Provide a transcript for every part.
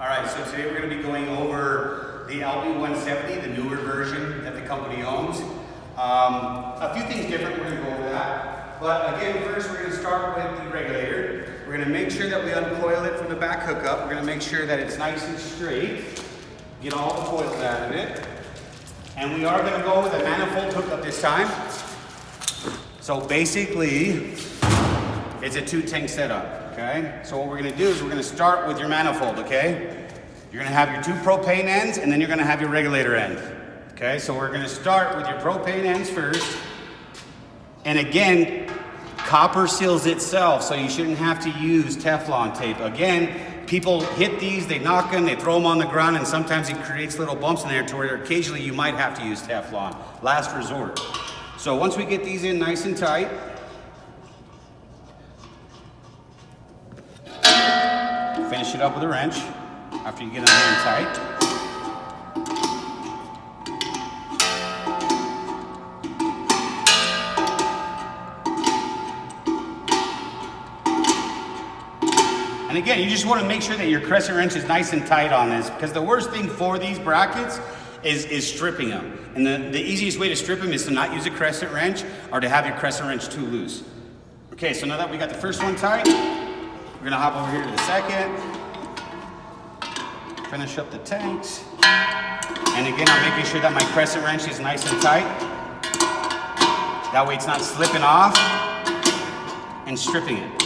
All right, so today we're going to be going over the LB170, the newer version that the company owns. A few things different, we're going to go over that. But again, first we're going to start with the regulator. We're going to make sure that we uncoil it from the back hookup. We're going to make sure that it's nice and straight. Get all the coils out of it. And we are going to go with a manifold hookup this time. So basically, it's a 2-tank setup, okay? So what we're going to do is we're going to start with your manifold, okay? You're going to have your 2 propane ends, and then you're going to have your regulator end, okay? So we're going to start with your propane ends first. And again, copper seals itself, so you shouldn't have to use Teflon tape. Again, people hit these, they knock them, they throw them on the ground, and sometimes it creates little bumps in there to where occasionally you might have to use Teflon. Last resort. So once we get these in nice and tight, finish it up with a wrench after you get them in tight. And again, you just want to make sure that your crescent wrench is nice and tight on this, because the worst thing for these brackets is stripping them. And the easiest way to strip them is to not use a crescent wrench or to have your crescent wrench too loose. Okay, so now that we got the first one tight, we're gonna hop over here to the second. Finish up the tanks. And again, I'm making sure that my crescent wrench is nice and tight. That way it's not slipping off and stripping it.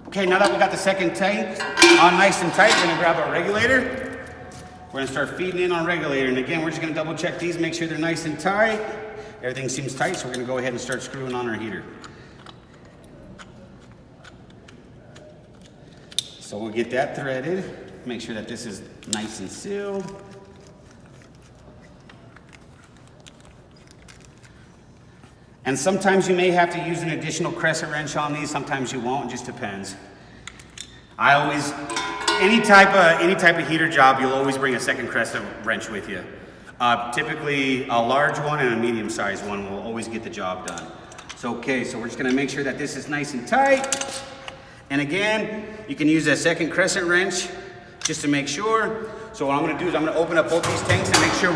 Okay, now that we got the second tank on nice and tight, we're gonna grab our regulator. We're gonna start feeding in on regulator. And again, we're just gonna double check these, make sure they're nice and tight. Everything seems tight, so we're gonna go ahead and start screwing on our heater. So we'll get that threaded, make sure that this is nice and sealed. And sometimes you may have to use an additional crescent wrench on these, sometimes you won't, it just depends. I always, any type of heater job, you'll always bring a second crescent wrench with you. Typically a large one and a medium-sized one will always get the job done. So okay, so we're just gonna make sure that this is nice and tight. And again, you can use a second crescent wrench just to make sure. So what I'm gonna do is I'm gonna open up both these tanks and make sure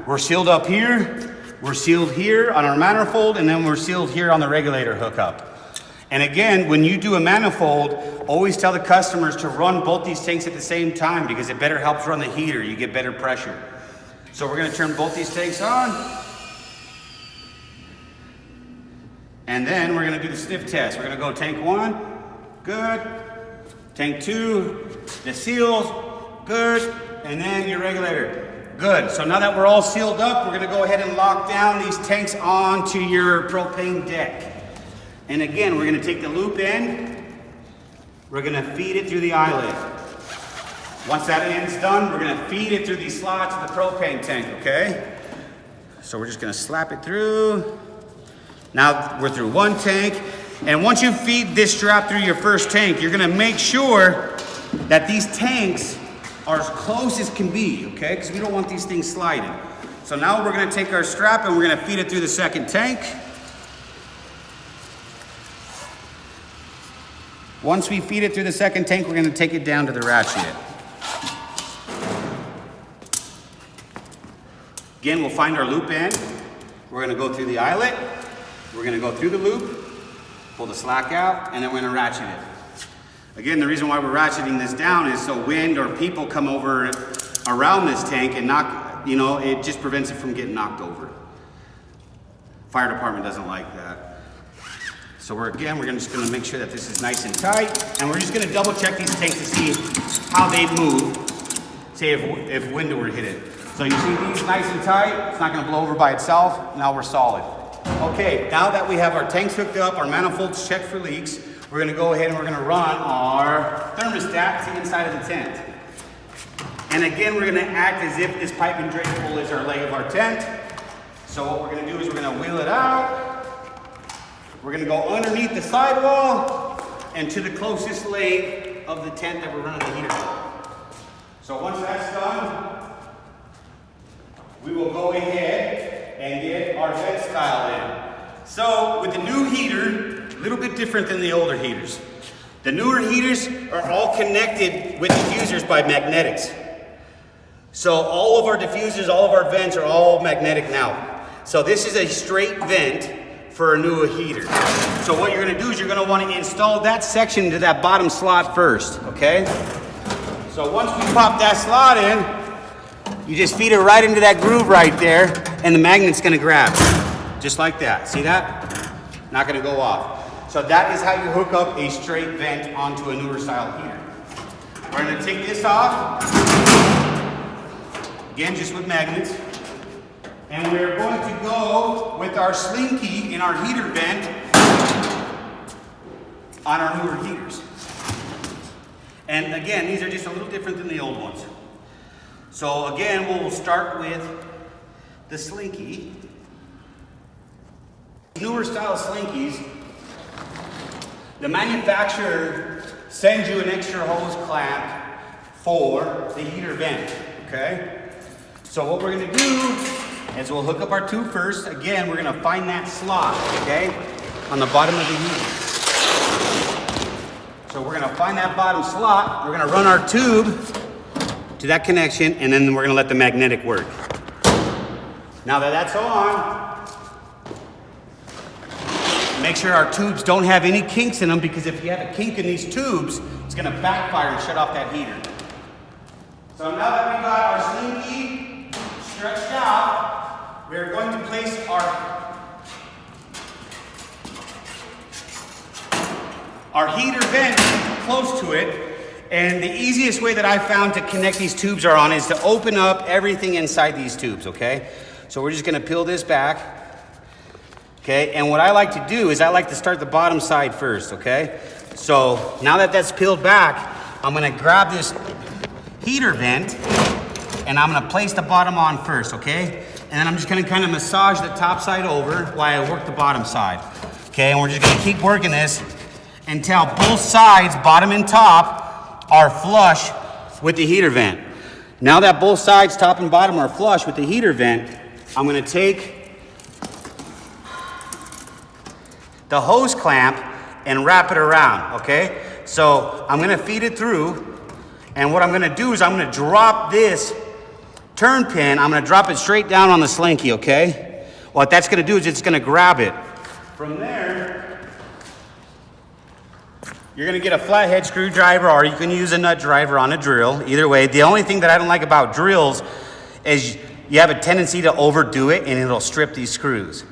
we're sealed up here, we're sealed here on our manifold, and then we're sealed here on the regulator hookup. And again, when you do a manifold, always tell the customers to run both these tanks at the same time because it better helps run the heater, you get better pressure. So we're gonna turn both these tanks on. And then we're gonna do the sniff test. We're gonna go tank 1, good. Tank 2, the seals, good. And then your regulator, good. So now that we're all sealed up, we're gonna go ahead and lock down these tanks onto your propane deck. And again, we're gonna take the loop end, we're gonna feed it through the eyelet. Once that end's done, we're gonna feed it through these slots of the propane tank, okay? So we're just gonna slap it through. Now we're through one tank, and once you feed this strap through your first tank, you're gonna make sure that these tanks are as close as can be, okay? Because we don't want these things sliding. So now we're gonna take our strap and we're gonna feed it through the second tank. Once we feed it through the second tank, we're gonna take it down to the ratchet. Again, we'll find our loop end. We're gonna go through the eyelet. We're gonna go through the loop, pull the slack out, and then we're gonna ratchet it. Again, the reason why we're ratcheting this down is so wind or people come over around this tank and knock, it just prevents it from getting knocked over. Fire department doesn't like that. So we're just gonna make sure that this is nice and tight, and we're just gonna double check these tanks to see how they move, say if wind were to hit it. So you see these nice and tight, it's not gonna blow over by itself, now we're solid. Okay, now that we have our tanks hooked up, our manifolds checked for leaks, we're gonna go ahead and we're gonna run our thermostat to the inside of the tent. And again, we're gonna act as if this pipe and drain hole is our leg of our tent. So what we're gonna do is we're gonna wheel it out. We're gonna go underneath the sidewall and to the closest leg of the tent that we're running the heater on. So once that's done, we will go ahead and get our vent style in. So with the new heater, a little bit different than the older heaters. The newer heaters are all connected with diffusers by magnetics. So all of our diffusers, all of our vents are all magnetic now. So this is a straight vent for a newer heater. So what you're gonna do is you're gonna wanna install that section into that bottom slot first, okay? So once we pop that slot in, you just feed it right into that groove right there, and the magnet's gonna grab, just like that. See that? Not gonna go off. So that is how you hook up a straight vent onto a newer style heater. We're gonna take this off, again, just with magnets. And we're going to go with our slinky in our heater vent on our newer heaters. And again, these are just a little different than the old ones. So again, we'll start with the slinky. Newer style slinkies, the manufacturer sends you an extra hose clamp for the heater vent, okay? So what we're gonna do is we'll hook up our tube first. Again, we're gonna find that slot, okay? On the bottom of the heater. So we're gonna find that bottom slot. We're gonna run our tube to that connection, and then we're gonna let the magnetic work. Now that that's on, make sure our tubes don't have any kinks in them, because if you have a kink in these tubes, it's gonna backfire and shut off that heater. So now that we got our slinky stretched out, we're going to place our heater vent close to it. And the easiest way that I found to connect these tubes is to open up everything inside these tubes, okay? So we're just gonna peel this back. Okay, and what I like to do is I like to start the bottom side first, okay? So now that that's peeled back, I'm gonna grab this heater vent and I'm gonna place the bottom on first, okay? And then I'm just gonna kind of massage the top side over while I work the bottom side. Okay, and we're just gonna keep working this until both sides, bottom and top, are flush with the heater vent. Now that both sides, top and bottom, are flush with the heater vent, I'm gonna take the hose clamp and wrap it around, okay? So I'm gonna feed it through, and what I'm gonna do is I'm gonna drop this turn pin, I'm gonna drop it straight down on the slinky, okay? What that's gonna do is it's gonna grab it. From there, you're gonna get a flathead screwdriver, or you can use a nut driver on a drill, either way. The only thing that I don't like about drills is you have a tendency to overdo it and it'll strip these screws.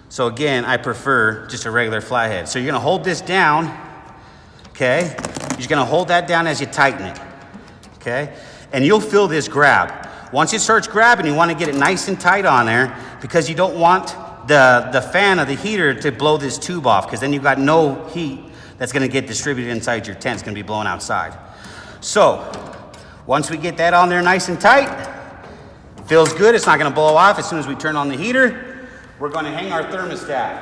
So again, I prefer just a regular flathead. So you're gonna hold this down, okay? You're just gonna hold that down as you tighten it, okay? And you'll feel this grab. Once it starts grabbing, you wanna get it nice and tight on there, because you don't want the fan of the heater to blow this tube off, because then you've got no heat that's gonna get distributed inside your tent. It's gonna be blown outside. So, once we get that on there nice and tight, feels good, it's not gonna blow off as soon as we turn on the heater. We're gonna hang our thermostat.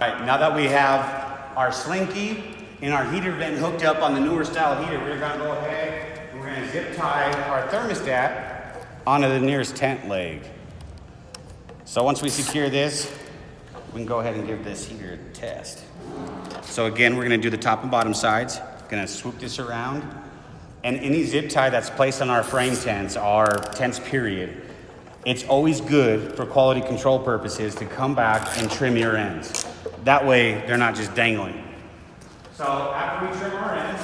All right, now that we have our slinky and our heater vent hooked up on the newer style heater, we're gonna go ahead and we're gonna zip tie our thermostat onto the nearest tent leg. So once we secure this, we can go ahead and give this heater a test. So again, we're gonna do the top and bottom sides. Gonna swoop this around. And any zip tie that's placed on our frame tents, our tents period, it's always good for quality control purposes to come back and trim your ends. That way, they're not just dangling. So after we trim our ends,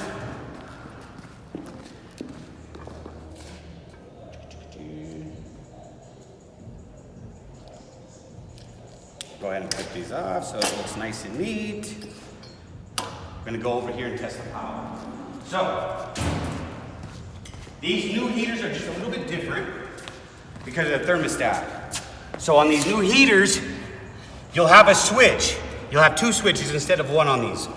go ahead and clip these off so it looks nice and neat. We're gonna go over here and test the power. So, these new heaters are just a little bit different because of the thermostat. So on these new heaters, you'll have a switch. You'll have two switches instead of one on these.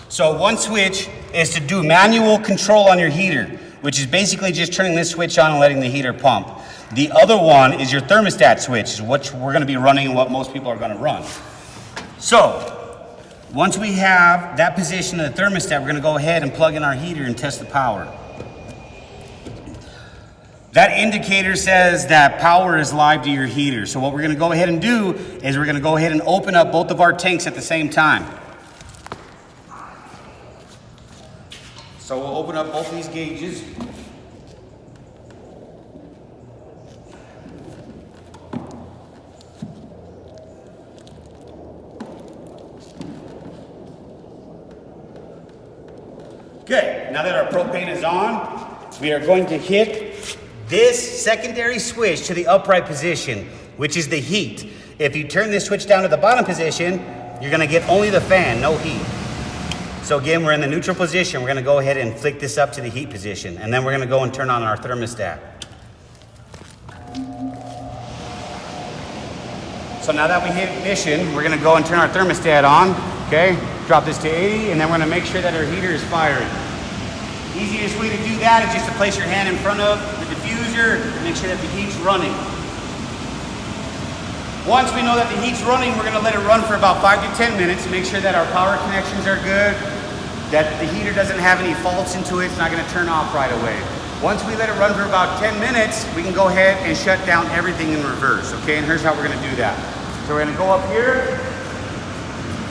So one switch is to do manual control on your heater, which is basically just turning this switch on and letting the heater pump. The other one is your thermostat switch, which we're gonna be running and what most people are gonna run. So, once we have that position of the thermostat, we're gonna go ahead and plug in our heater and test the power. That indicator says that power is live to your heater. So what we're gonna go ahead and do is we're gonna go ahead and open up both of our tanks at the same time. So we'll open up both these gauges. Good, now that our propane is on, we are going to hit this secondary switch to the upright position, which is the heat. If you turn this switch down to the bottom position, you're gonna get only the fan, no heat. So again, we're in the neutral position. We're gonna go ahead and flick this up to the heat position, and then we're gonna go and turn on our thermostat. So now that we hit ignition, we're gonna go and turn our thermostat on, okay? Drop this to 80, and then we're gonna make sure that our heater is firing. Easiest way to do that is just to place your hand in front of the diffuser and make sure that the heat's running. Once we know that the heat's running, we're gonna let it run for about 5 to 10 minutes, make sure that our power connections are good, that the heater doesn't have any faults into it, it's not gonna turn off right away. Once we let it run for about 10 minutes, we can go ahead and shut down everything in reverse, okay? And here's how we're gonna do that. So we're gonna go up here,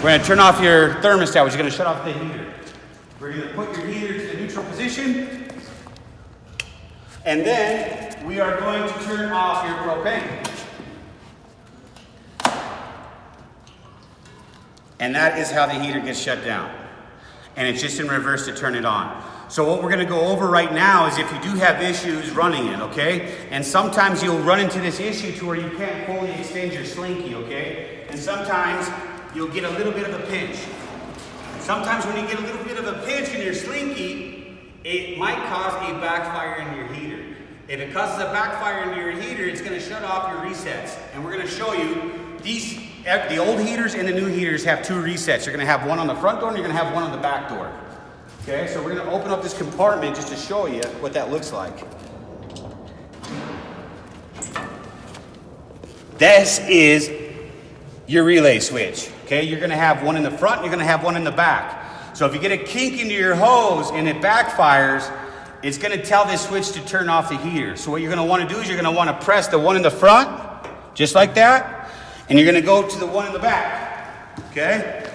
we're gonna turn off your thermostat, which is gonna shut off the heater. We're gonna put your heater to the neutral position, and then we are going to turn off your propane. And that is how the heater gets shut down. And it's just in reverse to turn it on. So what we're gonna go over right now is if you do have issues running it, okay? And sometimes you'll run into this issue to where you can't fully extend your slinky, okay? And sometimes you'll get a little bit of a pinch. Sometimes when you get a little bit of a pinch in your slinky, it might cause a backfire in your heater. If it causes a backfire in your heater, it's gonna shut off your resets. And we're gonna show you the old heaters and the new heaters have 2 resets. You're gonna have one on the front door and you're gonna have one on the back door. Okay, so we're gonna open up this compartment just to show you what that looks like. This is your relay switch. Okay, you're gonna have one in the front, you're gonna have one in the back. So if you get a kink into your hose and it backfires, it's gonna tell this switch to turn off the heater. So what you're gonna wanna do is you're gonna wanna press the one in the front, just like that, and you're gonna go to the one in the back, okay?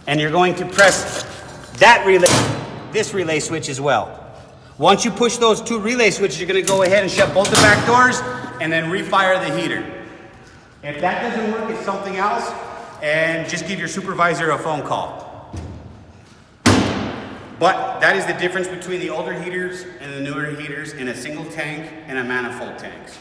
And you're going to press this relay switch as well. Once you push those 2 relay switches, you're gonna go ahead and shut both the back doors and then refire the heater. If that doesn't work, it's something else, and just give your supervisor a phone call. But that is the difference between the older heaters and the newer heaters in a single tank and a manifold tanks.